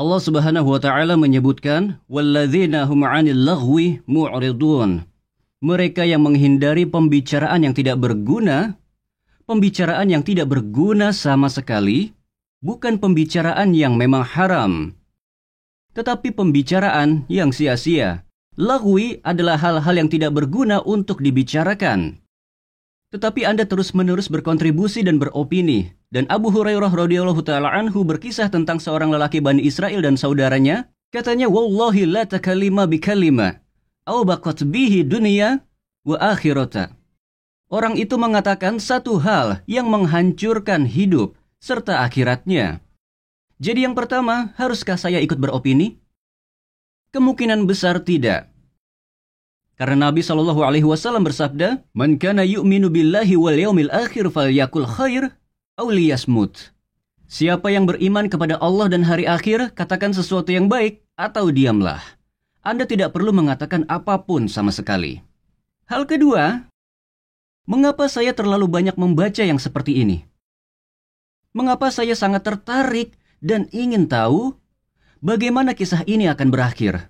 Allah Subhanahu wa taala menyebutkan walladzina hum 'anil laghwi mu'ridun. Mereka yang menghindari pembicaraan yang tidak berguna, pembicaraan yang tidak berguna sama sekali, bukan pembicaraan yang memang haram, tetapi pembicaraan yang sia-sia. Laghwi adalah hal-hal yang tidak berguna untuk dibicarakan. Tetapi Anda terus-menerus berkontribusi dan beropini. Dan Abu Hurairah radhiyallahu ta'ala anhu berkisah tentang seorang lelaki Bani Israel dan saudaranya. Katanya, Wallahi la takalima bikalima, au baqat bihi dunia wa akhirata. Orang itu mengatakan satu hal yang menghancurkan hidup serta akhiratnya. Jadi yang pertama, haruskah saya ikut beropini? Kemungkinan besar tidak. Karena Nabi SAW bersabda, Man kana yu'minu billahi wal yaumil akhir falyakul khair aw liyasmut. Siapa yang beriman kepada Allah dan hari akhir, katakan sesuatu yang baik atau diamlah. Anda tidak perlu mengatakan apapun sama sekali. Hal kedua, mengapa saya terlalu banyak membaca yang seperti ini? Mengapa saya sangat tertarik dan ingin tahu bagaimana kisah ini akan berakhir?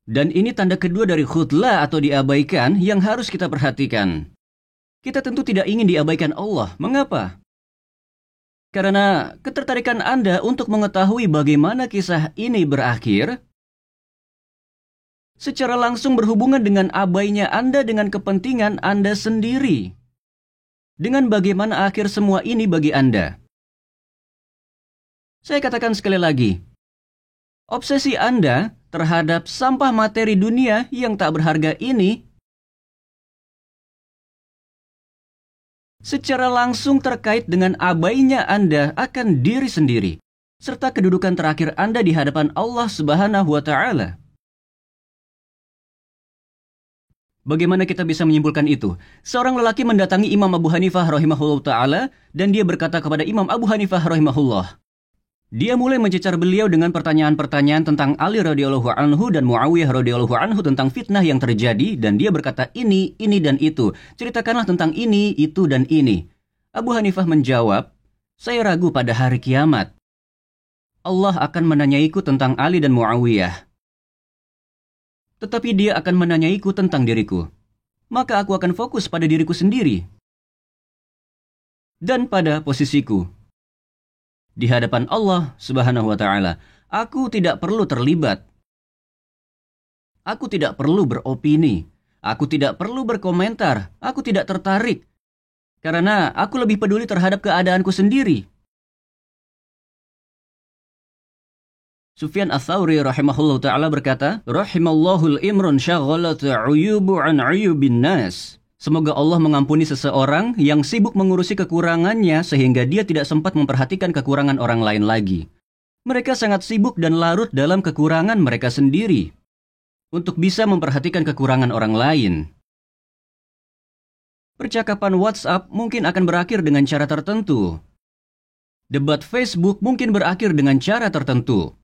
Dan ini tanda kedua dari khudlah atau diabaikan yang harus kita perhatikan. Kita tentu tidak ingin diabaikan Allah. Mengapa? Karena ketertarikan Anda untuk mengetahui bagaimana kisah ini berakhir secara langsung berhubungan dengan abainya Anda dengan kepentingan Anda sendiri. Dengan bagaimana akhir semua ini bagi Anda. Saya katakan sekali lagi, obsesi Anda terhadap sampah materi dunia yang tak berharga ini secara langsung terkait dengan abainya Anda akan diri sendiri, serta kedudukan terakhir Anda di hadapan Allah Subhanahu wa Ta'ala. Bagaimana kita bisa menyimpulkan itu? Seorang lelaki mendatangi Imam Abu Hanifah rahimahullah ta'ala dan dia berkata kepada Imam Abu Hanifah rahimahullah. Dia mulai mencecar beliau dengan pertanyaan-pertanyaan tentang Ali radhiyallahu anhu dan Muawiyah radhiyallahu anhu tentang fitnah yang terjadi, dan dia berkata ini dan itu. Ceritakanlah tentang ini, itu, dan ini. Abu Hanifah menjawab, saya ragu pada hari kiamat. Allah akan menanyaiku tentang Ali dan Muawiyah. Tetapi dia akan menanyaiku tentang diriku. Maka aku akan fokus pada diriku sendiri. Dan pada posisiku. Di hadapan Allah Subhanahu wa Ta'ala, aku tidak perlu terlibat. Aku tidak perlu beropini. Aku tidak perlu berkomentar. Aku tidak tertarik. Karena aku lebih peduli terhadap keadaanku sendiri. Sufyan Ats-Tsauri rahimahullah ta'ala berkata, Rahimallahul imrun syaghalat uyubu an uyubin nas. Semoga Allah mengampuni seseorang yang sibuk mengurusi kekurangannya sehingga dia tidak sempat memperhatikan kekurangan orang lain lagi. Mereka sangat sibuk dan larut dalam kekurangan mereka sendiri untuk bisa memperhatikan kekurangan orang lain. Percakapan WhatsApp mungkin akan berakhir dengan cara tertentu. Debat Facebook mungkin berakhir dengan cara tertentu.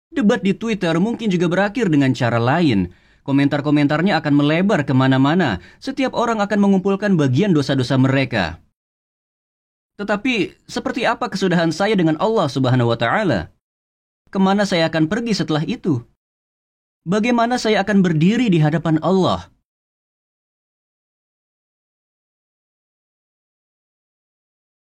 Debat di Twitter mungkin juga berakhir dengan cara lain. Komentar-komentarnya akan melebar kemana-mana. Setiap orang akan mengumpulkan bagian dosa-dosa mereka. Tetapi, seperti apa kesudahan saya dengan Allah Subhanahu wa Ta'ala? Kemana saya akan pergi setelah itu? Bagaimana saya akan berdiri di hadapan Allah?